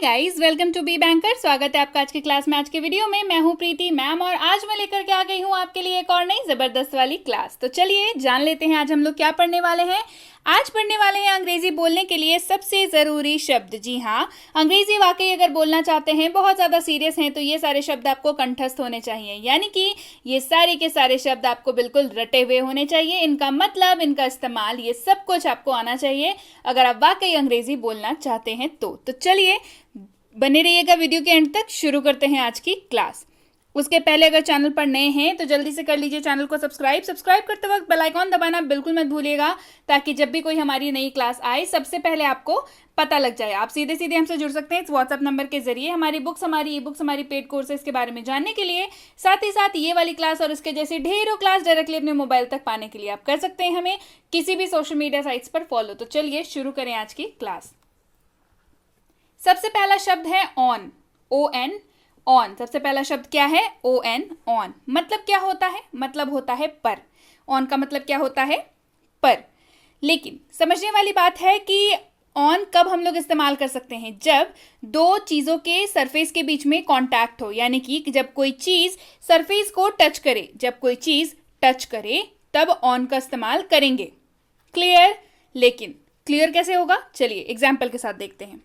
Guys, welcome to be banker. स्वागत है आपका आज की क्लास में। आज के वीडियो में मैं हूं प्रीति मैम और आज मैं लेकर के आ गई हूं आपके लिए एक और नई जबरदस्त वाली क्लास। तो चलिए जान लेते हैं आज हम लोग क्या पढ़ने वाले हैं। आज पढ़ने वाले हैं अंग्रेजी बोलने के लिए सबसे जरूरी शब्द। जी हाँ, अंग्रेजी वाकई अगर बोलना चाहते हैं, बहुत ज्यादा सीरियस हैं, तो ये सारे शब्द आपको कंठस्थ होने चाहिए। यानी कि ये सारे के सारे शब्द आपको बिल्कुल रटे हुए होने चाहिए। इनका मतलब, इनका इस्तेमाल, ये सब कुछ आपको आना चाहिए अगर आप वाकई अंग्रेजी बोलना चाहते हैं तो चलिए बने रहिएगा वीडियो के एंड तक। शुरू करते हैं आज की क्लास। उसके पहले अगर चैनल पर नए हैं तो जल्दी से कर लीजिए चैनल को सब्सक्राइब करते वक्त बेल आइकॉन दबाना बिल्कुल मत भूलिएगा, ताकि जब भी कोई हमारी नई क्लास आए सबसे पहले आपको पता लग जाए। आप सीधे सीधे हमसे जुड़ सकते हैं इस व्हाट्सएप नंबर के जरिए हमारी बुक्स, हमारी ई बुक्स, हमारी पेड कोर्सेज के बारे में जानने के लिए। साथ ही साथ ये वाली क्लास और इसके जैसे ढेरों क्लास डायरेक्टली अपने मोबाइल तक पाने के लिए आप कर सकते हैं हमें किसी भी सोशल मीडिया साइट्स पर फॉलो। तो चलिए शुरू करें आज की क्लास। सबसे पहला शब्द है ऑन, ON, ऑन। सबसे पहला शब्द क्या है? ON, on. मतलब क्या होता है? मतलब होता है पर। ऑन का मतलब क्या होता है? पर। लेकिन समझने वाली बात है कि ऑन कब हम लोग इस्तेमाल कर सकते हैं? जब दो चीजों के सरफेस के बीच में कांटेक्ट हो, यानी कि जब कोई चीज सरफेस को टच करे, जब कोई चीज टच करे तब ऑन का इस्तेमाल करेंगे। क्लियर? लेकिन क्लियर कैसे होगा? चलिए एग्जाम्पल के साथ देखते हैं।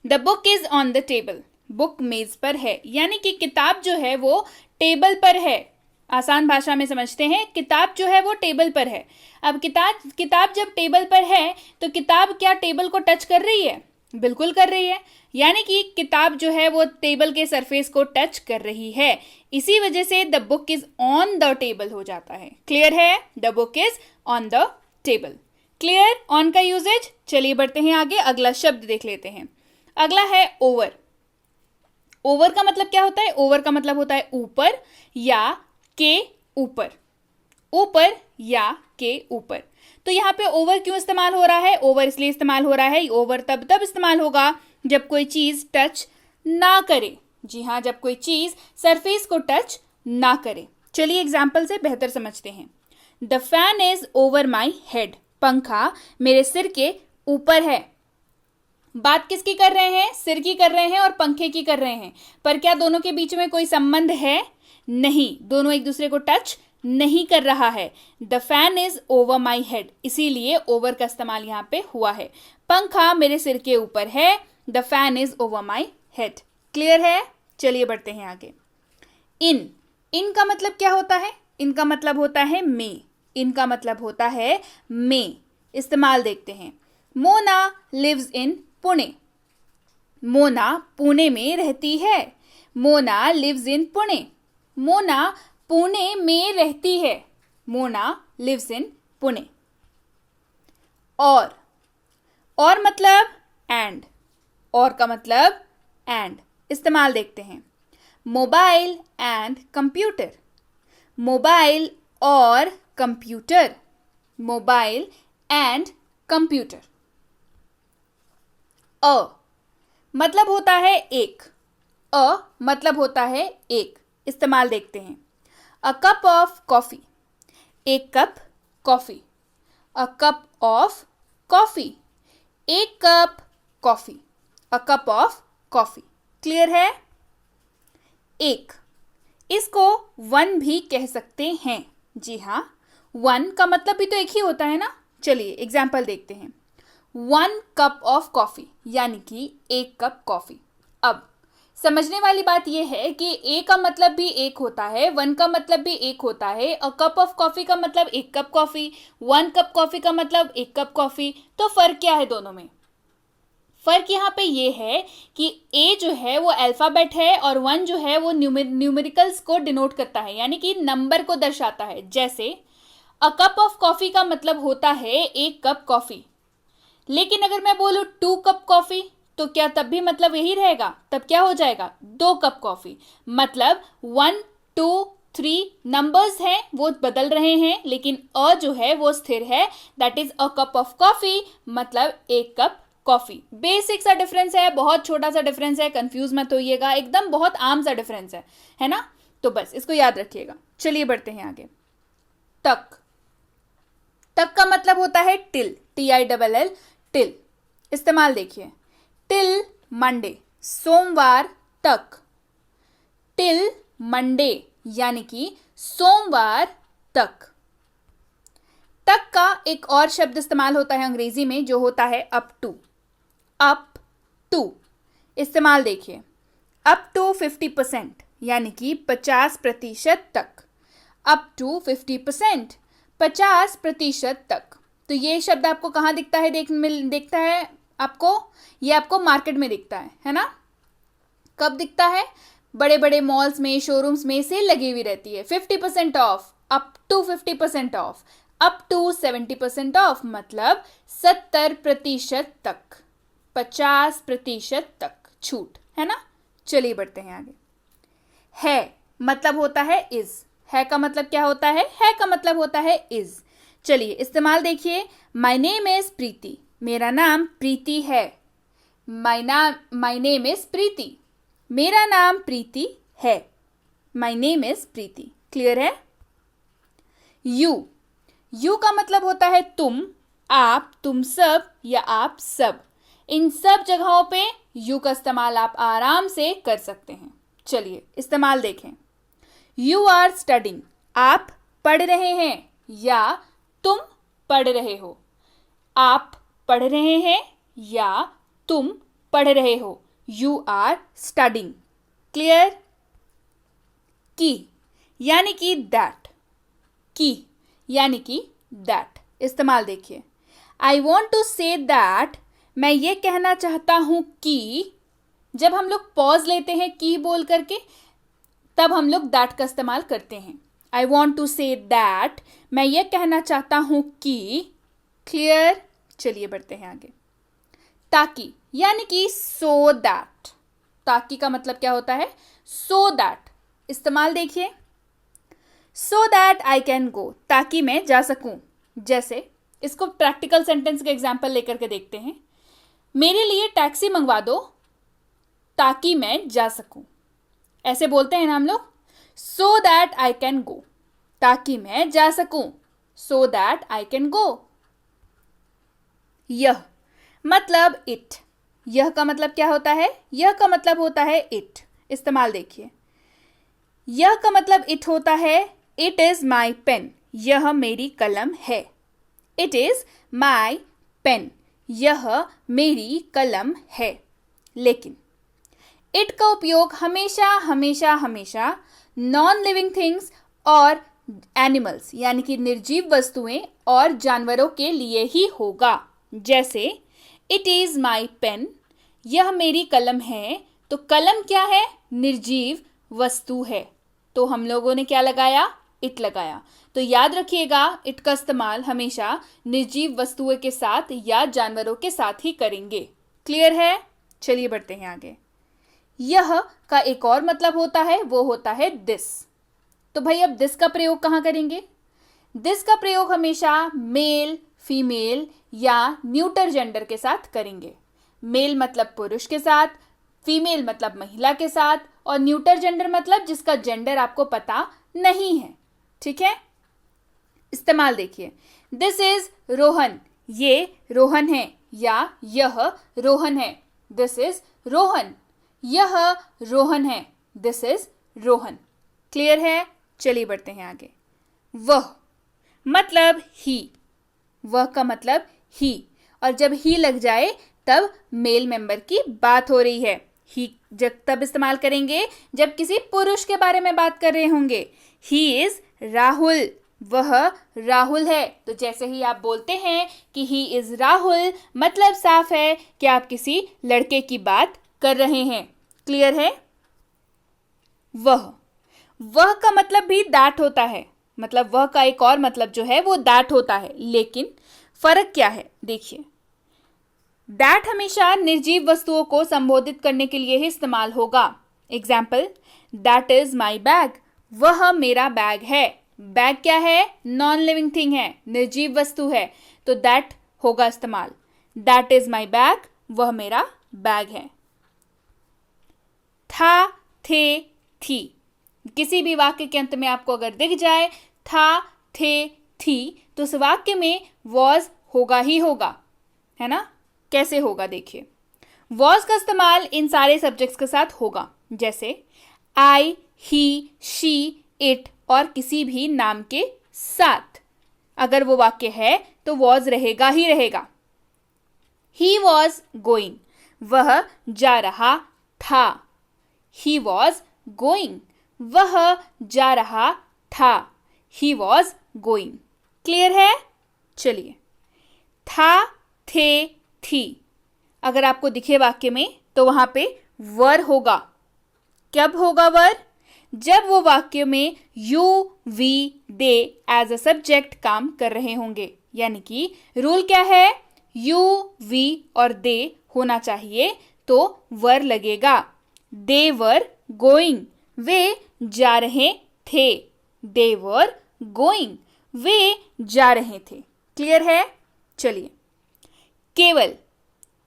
The book is on the table. Book मेज पर है, यानी कि किताब जो है वो टेबल पर है। आसान भाषा में समझते हैं, किताब जो है वो टेबल पर है। अब किताब जब टेबल पर है तो किताब क्या टेबल को टच कर रही है? बिल्कुल कर रही है। यानी कि किताब जो है वो टेबल के सरफेस को टच कर रही है। इसी वजह से the book is on the table हो जाता है। क्लियर है? The book is on the table. Clear on का यूजेज? चलिए बढ़ते हैं आगे, अगला शब्द देख लेते हैं। अगला है ओवर। ओवर का मतलब क्या होता है? ओवर का मतलब होता है ऊपर या के ऊपर। ऊपर या के ऊपर। तो यहाँ पे ओवर क्यों इस्तेमाल हो रहा है? ओवर इसलिए इस्तेमाल हो रहा है, ओवर तब इस्तेमाल होगा जब कोई चीज टच ना करे। जी हाँ, जब कोई चीज सरफेस को टच ना करे। चलिए एग्जाम्पल से बेहतर समझते हैं। The fan is over my head. पंखा मेरे सिर के ऊपर है। बात किसकी कर रहे हैं? सिर की कर रहे हैं और पंखे की कर रहे हैं। पर क्या दोनों के बीच में कोई संबंध है? नहीं, दोनों एक दूसरे को टच नहीं कर रहा है। The fan is over my head, इसीलिए ओवर का इस्तेमाल यहाँ पे हुआ है। पंखा मेरे सिर के ऊपर है। The fan is over my head. Clear है? चलिए बढ़ते हैं आगे। इन का मतलब क्या होता है? इनका मतलब होता है में। इनका मतलब होता है में। इस्तेमाल देखते हैं। Mona lives in Pune. मोना पुणे में रहती है। Mona lives in Pune. मोना पुणे में रहती है। Mona lives in Pune. और मतलब एंड। और का मतलब एंड। इस्तेमाल देखते हैं। Mobile and computer. मोबाइल और कंप्यूटर। Mobile and computer. मतलब होता है एक। मतलब होता है एक। इस्तेमाल देखते हैं। A cup of coffee. एक cup coffee. A cup of coffee. एक cup coffee. A cup of coffee. Clear है? एक। इसको वन भी कह सकते हैं। जी हाँ, वन का मतलब भी तो एक ही होता है ना। चलिए एग्जाम्पल देखते हैं। 1 कप ऑफ कॉफी, यानी कि एक कप कॉफी। अब समझने वाली बात यह है कि ए का मतलब भी एक होता है, 1 का मतलब भी एक होता है, और कप ऑफ कॉफी का मतलब एक कप कॉफी, 1 कप कॉफी का मतलब एक कप कॉफी। तो फर्क क्या है दोनों में? फर्क यहाँ पे ये है कि ए जो है वो अल्फाबेट है और 1 जो है वो न्यूमेरिकल्स को डिनोट करता है, यानी कि नंबर को दर्शाता है। जैसे अ कप ऑफ कॉफी का मतलब होता है एक कप कॉफी, लेकिन अगर मैं बोलूं 2 कप कॉफी तो क्या तब भी मतलब यही रहेगा? तब क्या हो जाएगा? 2 कप कॉफी। मतलब 1, 2, 3 नंबर्स हैं वो बदल रहे हैं, लेकिन अ जो है वो स्थिर है। That is a cup of coffee, मतलब एक कप कॉफी। बेसिक सा डिफरेंस है, बहुत छोटा सा डिफरेंस है, कंफ्यूज मत होइएगा, एकदम बहुत आम सा डिफरेंस है ना? तो बस इसको याद रखिएगा। चलिए बढ़ते हैं आगे। तक। तक का मतलब होता है टिल, TILL, टिल। इस्तेमाल देखिए। टिल मंडे, सोमवार तक। टिल मंडे यानी कि सोमवार तक। तक का एक और शब्द इस्तेमाल होता है अंग्रेजी में जो होता है अप टू। अप टू इस्तेमाल देखिए, अप टू 50% यानी कि 50% तक। अप टू 50%, 50% तक। तो ये शब्द आपको कहाँ दिखता है? दिखता है आपको, ये आपको मार्केट में दिखता है ना? कब दिखता है? बड़े बड़े मॉल्स में, शोरूम्स में सेल लगी हुई रहती है। 50% off, up to 50% off, up to 70% off, मतलब 70% तक, 50% तक छूट, है ना? चलिए बढ़ते हैं आगे। है मतलब होता है इज। है का मतलब क्या होता है? है का मतलब होता है इज। चलिए इस्तेमाल देखिए। माई नेम इज प्रीति, मेरा नाम प्रीति है। माई नेम इज प्रीति, मेरा नाम प्रीति है। My name is Preeti. Clear है? यू, यू का मतलब होता है तुम, आप, तुम सब या आप सब। इन सब जगहों पे यू का इस्तेमाल आप आराम से कर सकते हैं। चलिए इस्तेमाल देखें। यू आर स्टडिंग, आप पढ़ रहे हैं या तुम पढ़ रहे हो। आप पढ़ रहे हैं या तुम पढ़ रहे हो। You are studying. क्लियर? की यानी कि दैट, की यानी कि दैट। इस्तेमाल देखिए। I want to say that, मैं ये कहना चाहता हूं कि। जब हम लोग पॉज लेते हैं की बोल करके, तब हम लोग दैट का इस्तेमाल करते हैं। I want to say that, मैं ये कहना चाहता हूं कि। क्लियर? चलिए बढ़ते हैं आगे। ताकि यानी कि सो दैट। ताकि का मतलब क्या होता है? So that. इस्तेमाल देखिए। So that I can go, ताकि मैं जा सकूं। जैसे इसको प्रैक्टिकल सेंटेंस का एग्जाम्पल लेकर के देखते हैं। मेरे लिए टैक्सी मंगवा दो ताकि मैं जा सकूं। ऐसे बोलते हैं ना हम लोग। So that I can go, ताकि मैं जा सकूं। So that I can go. यह मतलब इट। यह का मतलब क्या होता है? यह का मतलब होता है इट। इस्तेमाल देखिए। यह का मतलब इट होता है इट इज माई पेन, यह मेरी कलम है। इट इज माई पेन, यह मेरी कलम है। लेकिन इट का उपयोग हमेशा हमेशा हमेशा नॉन लिविंग थिंग्स और एनिमल्स यानी कि निर्जीव वस्तुएं और जानवरों के लिए ही होगा। जैसे इट इज माई पेन, यह मेरी कलम है। तो कलम क्या है? निर्जीव वस्तु है। तो हम लोगों ने क्या लगाया? इट लगाया। तो याद रखिएगा, इट का इस्तेमाल हमेशा निर्जीव वस्तुओं के साथ या जानवरों के साथ ही करेंगे। क्लियर है? चलिए बढ़ते हैं आगे। यह का एक और मतलब होता है, वो होता है दिस। तो भाई अब दिस का प्रयोग कहाँ करेंगे? दिस का प्रयोग हमेशा मेल, फीमेल या न्यूटर जेंडर के साथ करेंगे। मेल मतलब पुरुष के साथ, फीमेल मतलब महिला के साथ, और न्यूटर जेंडर मतलब जिसका जेंडर आपको पता नहीं है। ठीक है? इस्तेमाल देखिए। दिस इज रोहन, ये रोहन है, या यह रोहन है। दिस इज रोहन, यह रोहन है। This is Rohan. क्लियर है? चलिए बढ़ते हैं आगे। वह मतलब ही। वह का मतलब ही, और जब ही लग जाए तब मेल मेंबर की बात हो रही है। ही जब तब इस्तेमाल करेंगे जब किसी पुरुष के बारे में बात कर रहे होंगे। ही इज राहुल, वह राहुल है। तो जैसे ही आप बोलते हैं कि ही इज राहुल, मतलब साफ है कि आप किसी लड़के की बात कर रहे हैं। क्लियर है? वह का मतलब भी दैट होता है। मतलब वह का एक और मतलब जो है वो दैट होता है। लेकिन फर्क क्या है? देखिए, दैट हमेशा निर्जीव वस्तुओं को संबोधित करने के लिए ही इस्तेमाल होगा। Example, that is my bag, वह मेरा बैग है। बैग क्या है? नॉन लिविंग थिंग है, निर्जीव वस्तु है। तो दैट होगा इस्तेमाल। दैट इज माई बैग, वह मेरा बैग है। था, थे, थी, किसी भी वाक्य के अंत में आपको अगर दिख जाए था, थे, थी, तो उस वाक्य में वॉज होगा ही होगा, है ना? कैसे होगा देखिए। वॉज का इस्तेमाल इन सारे सब्जेक्ट्स के साथ होगा, जैसे आई, ही, शी, इट और किसी भी नाम के साथ। अगर वो वाक्य है तो वॉज रहेगा ही रहेगा। ही वॉज गोइंग, वह जा रहा था। ही वॉज गोइंग, वह जा रहा था। He was going. क्लियर है? चलिए, था, थे, थी, अगर आपको दिखे वाक्य में तो वहां पे वर होगा। कब होगा वर? जब वो वाक्य में you, we, they as a subject काम कर रहे होंगे। यानी कि रूल क्या है? यू, वी और दे होना चाहिए तो वर लगेगा। दे वर गोइंग, वे जा रहे थे। दे वर गोइंग, वे जा रहे थे। क्लियर है? चलिए, केवल।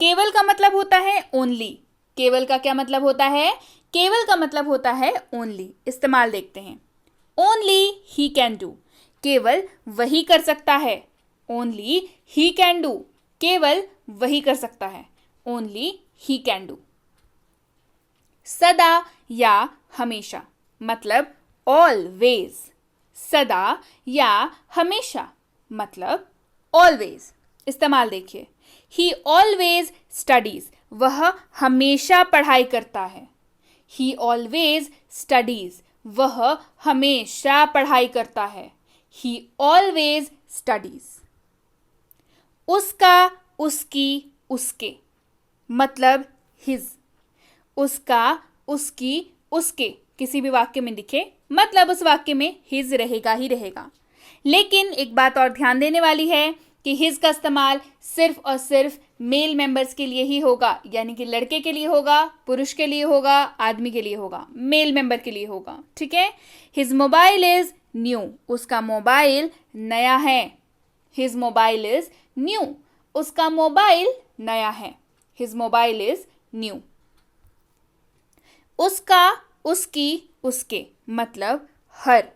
केवल का मतलब होता है ओनली। केवल का क्या मतलब होता है? केवल का मतलब होता है ओनली। इस्तेमाल देखते हैं। ओनली ही कैन डू, केवल वही कर सकता है। ओनली ही कैन डू, केवल वही कर सकता है। Only he can do. सदा या हमेशा, मतलब ऑलवेज। सदा या हमेशा मतलब ऑलवेज। इस्तेमाल देखिए। ही ऑलवेज स्टडीज, वह हमेशा पढ़ाई करता है। ही ऑलवेज स्टडीज, वह हमेशा पढ़ाई करता है। He always studies. उसका, उसकी, उसके मतलब हिज। उसका, उसकी, उसके किसी भी वाक्य में दिखे मतलब उस वाक्य में हिज रहेगा ही रहेगा। लेकिन एक बात और ध्यान देने वाली है कि हिज का इस्तेमाल सिर्फ और सिर्फ मेल मेंबर्स के लिए ही होगा, यानी कि लड़के के लिए होगा, पुरुष के लिए होगा, आदमी के लिए होगा, मेल मेंबर के लिए होगा। ठीक है? हिज मोबाइल इज न्यू, उसका मोबाइल नया है। हिज मोबाइल इज न्यू, उसका मोबाइल नया है। His mobile is new. उसका, उसकी, उसके मतलब हर।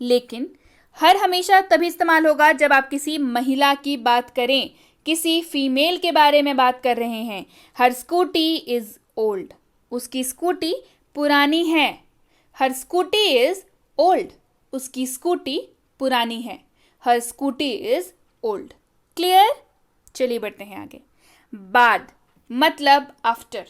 लेकिन हर हमेशा तभी इस्तेमाल होगा जब आप किसी महिला की बात करें, किसी फीमेल के बारे में बात कर रहे हैं। हर स्कूटी इज ओल्ड, उसकी स्कूटी पुरानी है। हर स्कूटी इज ओल्ड, उसकी स्कूटी पुरानी है। हर स्कूटी इज ओल्ड। क्लियर? चलिए बढ़ते हैं आगे। बाद मतलब आफ्टर।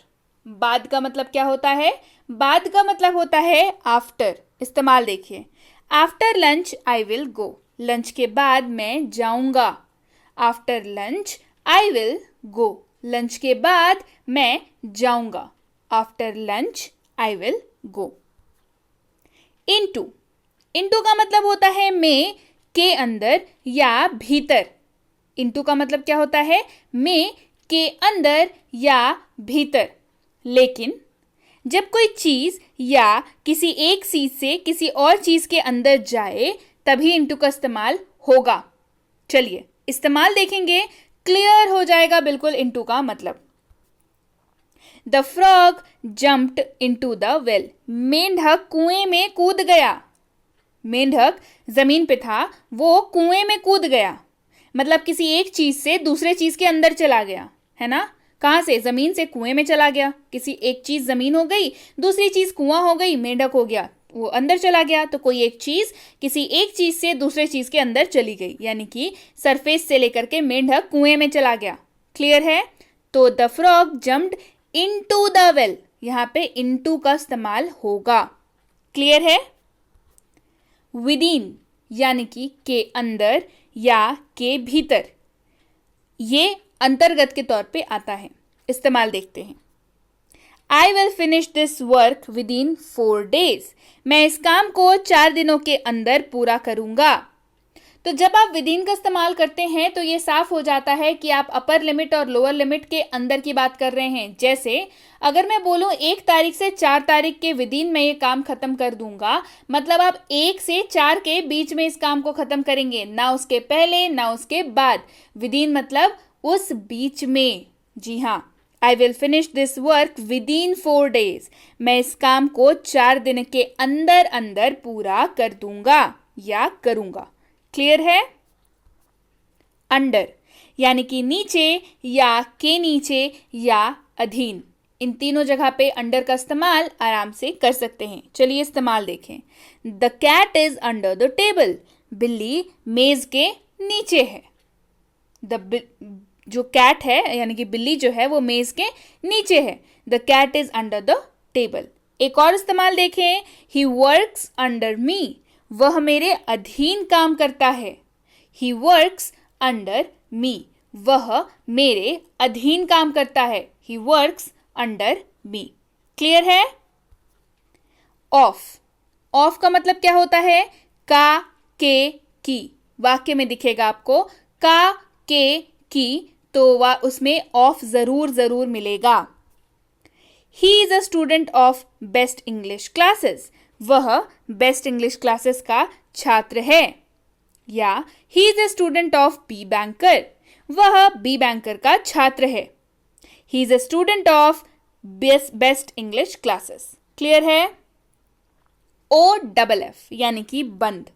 बाद का मतलब क्या होता है? बाद का मतलब होता है आफ्टर। इस्तेमाल देखिए। After lunch I will go, lunch के बाद मैं जाऊंगा। After lunch I will go, lunch के बाद मैं जाऊंगा। After lunch I will go. Into, into का मतलब होता है में, के अंदर या भीतर। इनटू का मतलब क्या होता है? में, के अंदर या भीतर। लेकिन जब कोई चीज या किसी एक चीज से किसी और चीज के अंदर जाए तभी इनटू का इस्तेमाल होगा। चलिए इस्तेमाल देखेंगे, क्लियर हो जाएगा बिल्कुल इनटू का मतलब। The frog jumped into the well, मेंढक कुएं में कूद गया। मेंढक जमीन पे था, वो कुएं में कूद गया। मतलब किसी एक चीज से दूसरे चीज के अंदर चला गया, है ना? कहां से? जमीन से कुएं में चला गया। किसी एक चीज जमीन हो गई, दूसरी चीज कुआं हो गई, मेंढक हो गया, वो अंदर चला गया। तो कोई एक चीज किसी एक चीज से दूसरे चीज के अंदर चली गई, यानी कि सरफेस से लेकर के मेंढक कुएं में चला गया। क्लियर है? तो the frog jumped into the well, यहां पे इनटू का इस्तेमाल होगा। क्लियर है? विदिन यानी कि के अंदर या के भीतर, ये अंतर्गत के तौर पे आता है। इस्तेमाल देखते हैं। I will finish this work with in 4 days, मैं इस काम को 4 दिनों के अंदर पूरा करूंगा। तो जब आप विद इन का इस्तेमाल करते हैं तो ये साफ हो जाता है कि आप अपर लिमिट और लोअर लिमिट के अंदर की बात कर रहे हैं। जैसे अगर मैं बोलूं 1 तारीख से 4 तारीख के विद इन मैं ये काम खत्म कर दूंगा, मतलब आप 1 से 4 के बीच में इस काम को खत्म करेंगे, ना उसके पहले ना उसके बाद। विद इन मतलब उस बीच में। जी हाँ, I will finish this work with in 4 days, मैं इस काम को 4 दिन के अंदर अंदर पूरा कर दूंगा या करूंगा। क्लियर है? अंडर यानी कि नीचे या के नीचे या अधीन, इन तीनों जगह पे अंडर का इस्तेमाल आराम से कर सकते हैं। चलिए इस्तेमाल देखें। The cat is under the table, बिल्ली मेज के नीचे है। जो कैट है यानी कि बिल्ली जो है वो मेज के नीचे है। The cat is under the table. एक और इस्तेमाल देखें, ही वर्क्स अंडर मी, वह मेरे अधीन काम करता है। ही वर्क्स अंडर मी, वह मेरे अधीन काम करता है। He works under me. Clear है? ऑफ, ऑफ का मतलब क्या होता है? का, के, की। वाक्य में दिखेगा आपको का, के, की, तो उसमें ऑफ जरूर मिलेगा। He is a student of best English classes, वह बेस्ट इंग्लिश क्लासेस का छात्र है। या he is a student of be banker, वह बी बैंकर का छात्र है। He is a student of best English classes. Clear है? ओ डबल एफ यानी कि बंद।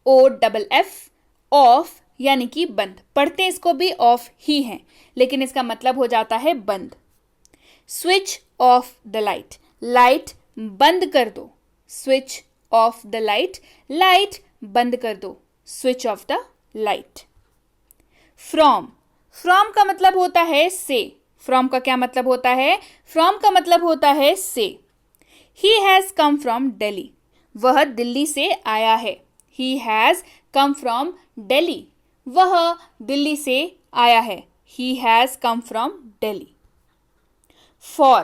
ओ डबल एफ, ऑफ यानी कि बंद। पढ़ते इसको भी ऑफ ही हैं, लेकिन इसका मतलब हो जाता है बंद। Switch off the light, light बंद कर दो। Switch off the light, light बंद कर दो। Switch off the light. From, from का मतलब होता है से। फ्रॉम का क्या मतलब होता है? फ्रॉम का मतलब होता है से। He has come from Delhi, वह दिल्ली से आया है। He has come from Delhi, वह दिल्ली से आया है। He has come from Delhi. For,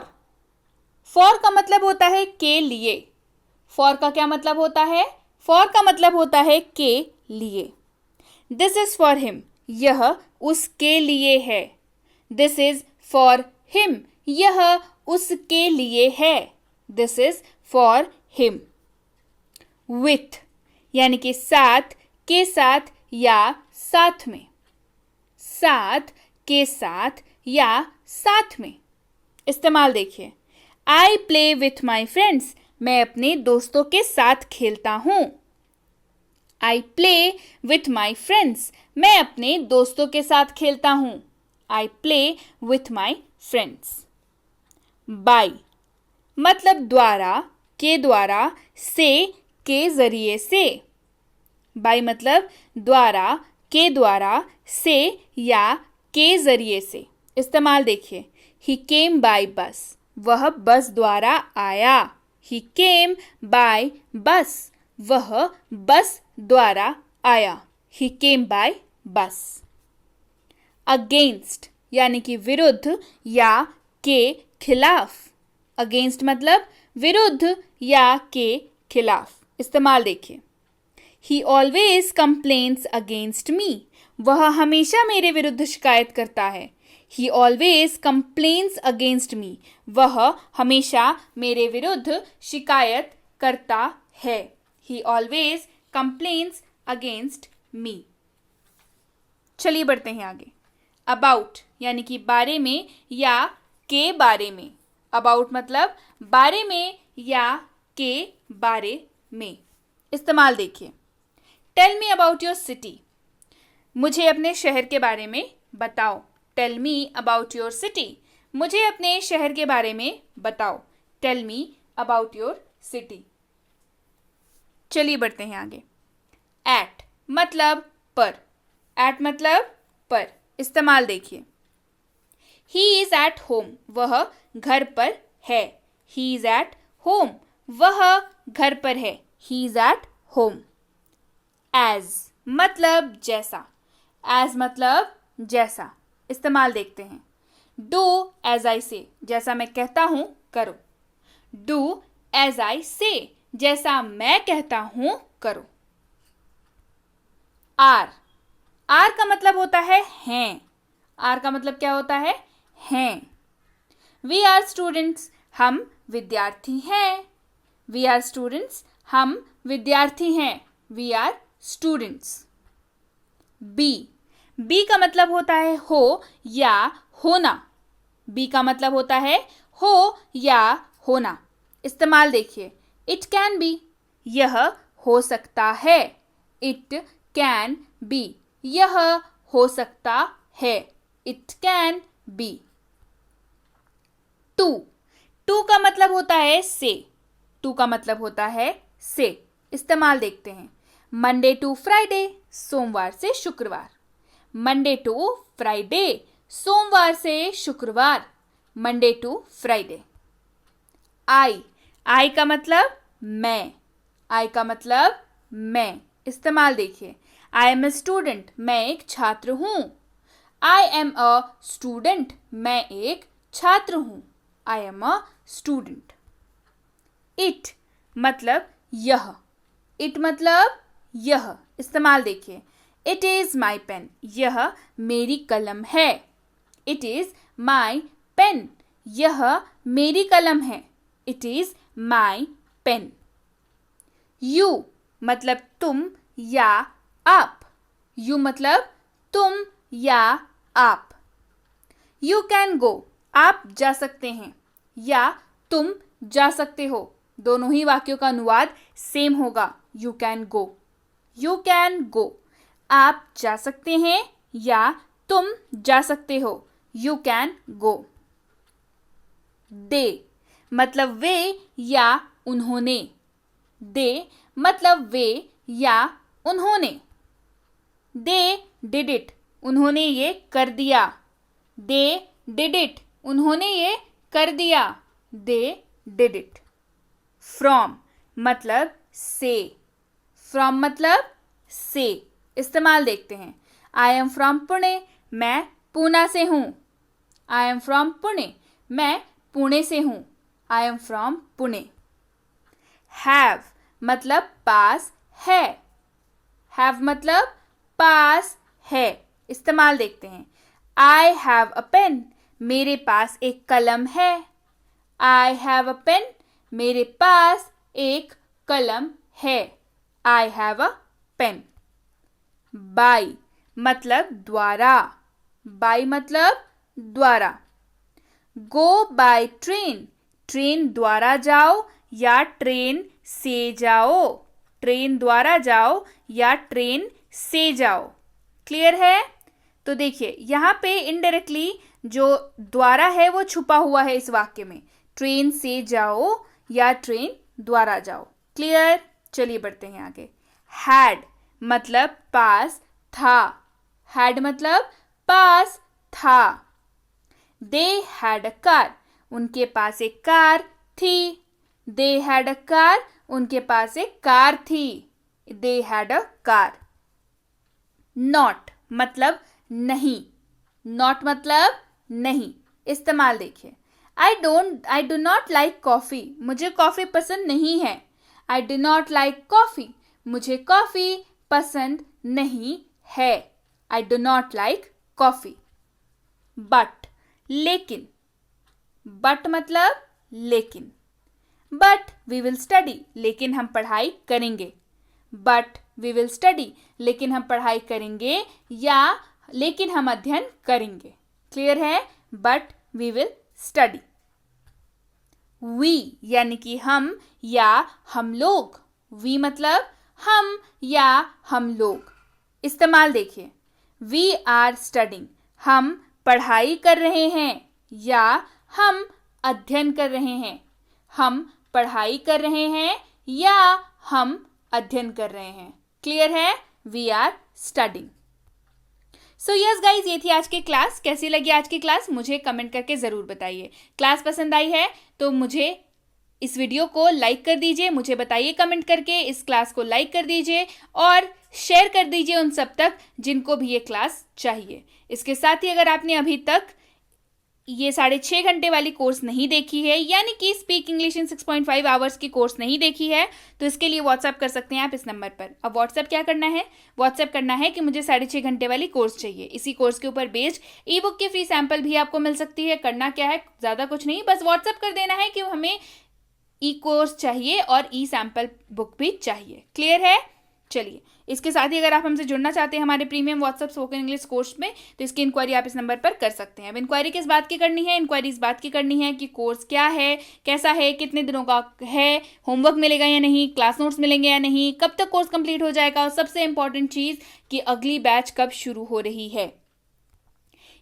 for का मतलब होता है के लिए। फॉर का क्या मतलब होता है? फॉर का मतलब होता है के लिए। दिस इज फॉर हिम, यह उसके लिए है। दिस इज फॉर हिम, यह उसके लिए है। This is for him. With यानी कि साथ, के साथ या साथ में। साथ, के साथ या साथ में। इस्तेमाल देखिए। I play with my friends, मैं अपने दोस्तों के साथ खेलता हूं। I play with my friends, मैं अपने दोस्तों के साथ खेलता हूं। I play with my friends. By मतलब द्वारा, के द्वारा, से, के जरिए से। बाय मतलब द्वारा, के द्वारा, से या के जरिए से। इस्तेमाल देखिए। ही केम बाय बस, वह बस द्वारा आया। ही केम बाय बस, वह बस द्वारा आया। ही केम बाय बस। अगेंस्ट यानी कि विरुद्ध या के खिलाफ। अगेंस्ट मतलब विरुद्ध या के खिलाफ। इस्तेमाल देखिए। He always complains against me, वह हमेशा मेरे विरुद्ध शिकायत करता है। He always complains against me, वह हमेशा मेरे विरुद्ध शिकायत करता है। He always complains against me. चलिए बढ़ते हैं आगे। अबाउट यानी कि बारे में या के बारे में। अबाउट मतलब बारे में या के बारे में। इस्तेमाल देखिए। Tell me about your city, मुझे अपने शहर के बारे में बताओ। Tell me about your city, मुझे अपने शहर के बारे में बताओ। Tell me about your city. चलिए बढ़ते हैं आगे। एट मतलब पर। एट मतलब पर। इस्तेमाल देखिए। ही इज एट होम, वह घर पर है। ही इज एट होम, वह घर पर है। He is at home. As मतलब जैसा। एज मतलब जैसा। इस्तेमाल देखते हैं। डू एज आई से, जैसा मैं कहता हूं करो। डू एज आई से, जैसा मैं कहता हूं करो। आर, आर का मतलब होता है हैं। आर का मतलब क्या होता है? हैं। वी आर स्टूडेंट्स, हम विद्यार्थी हैं। वी आर स्टूडेंट्स, हम विद्यार्थी हैं। We are students. Be, be का मतलब होता है हो या होना। बी का मतलब होता है हो या होना। इस्तेमाल देखिए। इट कैन बी, यह हो सकता है। इट कैन बी, यह हो सकता है। It can be. To, to का मतलब होता है से, टू का मतलब होता है से। इस्तेमाल देखते हैं। मंडे टू फ्राइडे, सोमवार से शुक्रवार। मंडे टू फ्राइडे, सोमवार से शुक्रवार। Monday to Friday. I, I का मतलब मैं, आई का मतलब मैं। इस्तेमाल देखिए। आई एम ए स्टूडेंट, मैं एक छात्र हूं। आई एम अ स्टूडेंट, मैं एक छात्र हूं। I am a student. It मतलब यह, इट मतलब यह। इस्तेमाल देखिए। इट इज माई पेन, यह मेरी कलम है। इट इज माई पेन, यह मेरी कलम है। It is my pen. You मतलब तुम या आप, यू मतलब तुम या आप। यू कैन गो, आप जा सकते हैं या तुम जा सकते हो। दोनों ही वाक्यों का अनुवाद सेम होगा, you can go. You can go, आप जा सकते हैं या तुम जा सकते हो। You can go. दे मतलब वे या उन्होंने, दे मतलब वे या उन्होंने। दे डिड इट, उन्होंने ये कर दिया। दे डिड इट, उन्होंने ये कर दिया। They did it. फ्रॉम मतलब से, फ्रॉम मतलब से। इस्तेमाल देखते हैं। आई एम फ्रॉम पुणे, मैं पूना से हूँ। आई एम फ्रॉम पुणे, मैं पुणे से हूँ। I am from Pune. Have मतलब पास है, हैव मतलब पास है। इस्तेमाल देखते हैं। आई हैव अ पेन, मेरे पास एक कलम है। आई हैव अ पेन, मेरे पास एक कलम है। I have a pen. By मतलब द्वारा, बाय मतलब द्वारा। गो बाय ट्रेन, ट्रेन द्वारा जाओ या ट्रेन से जाओ। ट्रेन द्वारा जाओ या ट्रेन से जाओ। क्लियर है? तो देखिए यहाँ पे इनडायरेक्टली जो द्वारा है वो छुपा हुआ है इस वाक्य में। ट्रेन से जाओ या ट्रेन द्वारा जाओ। क्लियर? चलिए बढ़ते हैं आगे। हैड मतलब पास था, हैड मतलब पास था। दे हैड अ कार, उनके पास एक कार थी। दे हैड अ कार, उनके पास एक कार थी। They had a car. Not मतलब नहीं, नॉट मतलब नहीं। इस्तेमाल देखिए। I do not like coffee, मुझे कॉफी पसंद नहीं है। I do not like coffee, मुझे कॉफी पसंद नहीं है। I do not like coffee. But लेकिन, बट मतलब लेकिन। बट वी विल स्टडी, लेकिन हम पढ़ाई करेंगे। बट वी विल स्टडी, लेकिन हम पढ़ाई करेंगे या लेकिन हम अध्ययन करेंगे। क्लियर है? But we will study. We यानी कि हम या हम लोग। वी मतलब हम या हम लोग। इस्तेमाल देखिए। वी आर स्टडिंग, हम पढ़ाई कर रहे हैं या हम अध्ययन कर रहे हैं। हम पढ़ाई कर रहे हैं या हम अध्ययन कर रहे हैं। क्लियर है? We are studying. So yes guys, ये थी आज की क्लास। कैसी लगी आज की क्लास मुझे कमेंट करके ज़रूर बताइए। क्लास पसंद आई है तो मुझे इस वीडियो को लाइक कर दीजिए, मुझे बताइए कमेंट करके। इस क्लास को लाइक कर दीजिए और शेयर कर दीजिए उन सब तक जिनको भी ये क्लास चाहिए। इसके साथ ही अगर आपने अभी तक ये 6.5 घंटे वाली कोर्स नहीं देखी है, यानी कि स्पीक इंग्लिश इन 6.5 आवर्स की कोर्स नहीं देखी है, तो इसके लिए व्हाट्सएप कर सकते हैं आप इस नंबर पर। अब व्हाट्सएप क्या करना है? व्हाट्सएप करना है कि मुझे 6.5 घंटे वाली कोर्स चाहिए। इसी कोर्स के ऊपर बेस्ड ई बुक की फ्री सैंपल भी आपको मिल सकती है। करना क्या है? ज़्यादा कुछ नहीं, बस व्हाट्सएप कर देना है कि हमें ई कोर्स चाहिए और ई सैंपल बुक भी चाहिए। क्लियर है? चलिए, इसके साथ ही अगर आप हमसे जुड़ना चाहते हैं हमारे premium WhatsApp spoken English course में, तो इसकी इंक्वायरी आप इस नंबर पर कर सकते हैं। अब इंक्वायरी किस बात की करनी है? इंक्वायरी इस बात की करनी है कि कोर्स क्या है, कैसा है, कितने दिनों का है, होमवर्क मिलेगा या नहीं, क्लास नोट्स मिलेंगे या नहीं, कब तक कोर्स कंप्लीट हो जाएगा, और सबसे इंपॉर्टेंट चीज़ कि अगली बैच कब शुरू हो रही है।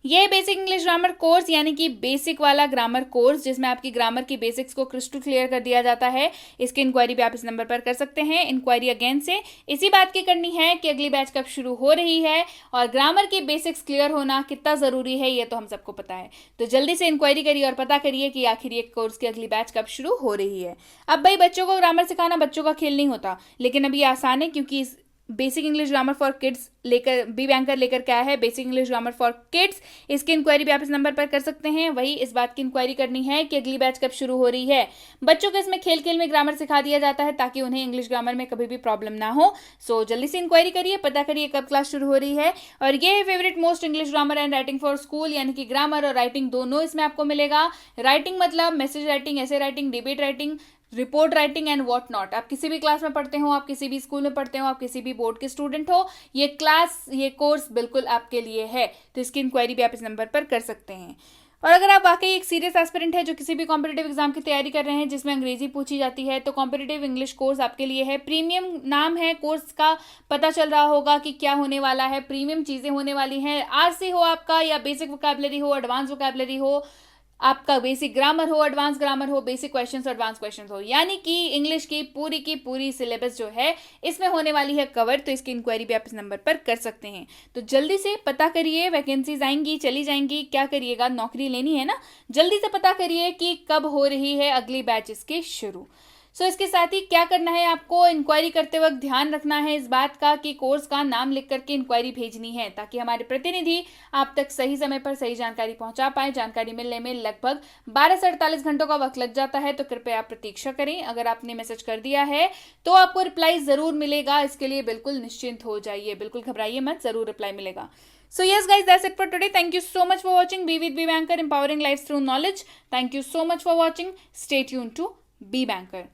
ये बेसिक इंग्लिश ग्रामर कोर्स यानी कि बेसिक वाला ग्रामर कोर्स जिसमें आपकी ग्रामर की बेसिक्स को क्रिस्टल क्लियर कर दिया जाता है, इसकी इंक्वायरी भी आप इस नंबर पर कर सकते हैं। इंक्वायरी अगेन से इसी बात की करनी है कि अगली बैच कब शुरू हो रही है और ग्रामर की बेसिक्स क्लियर होना कितना ज़रूरी है ये तो हम सबको पता है। तो जल्दी से इंक्वायरी करिए और पता करिए कि आखिर ये कोर्स की अगली बैच कब शुरू हो रही है। अब भाई बच्चों को ग्रामर सिखाना बच्चों का खेल नहीं होता, लेकिन अब ये आसान है क्योंकि basic English grammar for kids लेकर बी बैंकर लेकर क्या है, basic English grammar for kids. इसकी इंक्वायरी भी आप इस नंबर पर कर सकते हैं। वही इस बात की इंक्वायरी करनी है कि अगली बैच कब शुरू हो रही है। बच्चों को इसमें खेल खेल में ग्रामर सिखा दिया जाता है ताकि उन्हें इंग्लिश ग्रामर में कभी भी प्रॉब्लम ना हो। सो जल्दी से इंक्वायरी करिए, पता करिए कब क्लास शुरू हो रही है। और ये है favourite most English grammar and writing for school, यानी कि ग्रामर और राइटिंग दोनों इसमें आपको मिलेगा। राइटिंग मतलब मैसेज राइटिंग, ऐसे writing, debate writing, report writing and what not. आप किसी भी क्लास में पढ़ते हो, आप किसी भी स्कूल में पढ़ते हो, आप किसी भी बोर्ड के स्टूडेंट हो, ये क्लास ये कोर्स बिल्कुल आपके लिए है। तो इसकी इंक्वायरी भी आप इस नंबर पर कर सकते हैं। और अगर आप वाकई एक सीरियस एस्पिरेंट है जो किसी भी कॉम्पिटिटिव एग्जाम की तैयारी कर रहे हैं जिसमें अंग्रेजी पूछी जाती है, तो कॉम्पिटिटिव इंग्लिश कोर्स आपके लिए है। प्रीमियम नाम है कोर्स का, पता चल रहा होगा कि क्या होने वाला है। प्रीमियम चीज़ें होने वाली हैं। आरसी हो आपका या बेसिक वोकैबुलरी हो, एडवांस वोकैबुलरी हो, आपका बेसिक ग्रामर हो, एडवांस ग्रामर हो, बेसिक क्वेश्चंस एडवांस क्वेश्चंस हो, यानी कि इंग्लिश की पूरी सिलेबस जो है इसमें होने वाली है कवर। तो इसकी इंक्वायरी भी आप इस नंबर पर कर सकते हैं। तो जल्दी से पता करिए, वैकेंसीज आएंगी चली जाएंगी, क्या करिएगा, नौकरी लेनी है ना, जल्दी से पता करिए कि कब हो रही है अगली बैच इसकी शुरू। सो इसके साथ ही क्या करना है, आपको इंक्वायरी करते वक्त ध्यान रखना है इस बात का कि कोर्स का नाम लिख करके इंक्वायरी भेजनी है ताकि हमारे प्रतिनिधि आप तक सही समय पर सही जानकारी पहुंचा पाए। जानकारी मिलने में लगभग 12 से 48 घंटों का वक्त लग जाता है, तो कृपया आप प्रतीक्षा करें। अगर आपने मैसेज कर दिया है तो आपको रिप्लाई जरूर मिलेगा, इसके लिए बिल्कुल निश्चिंत हो जाइए, बिल्कुल घबराइए मत, जरूर रिप्लाई मिलेगा। So yes guys, that's it for today. Thank you so much for watching Be with Be Banker, empowering lives through knowledge. Thank you so much for watching. Stay tuned to Be Banker.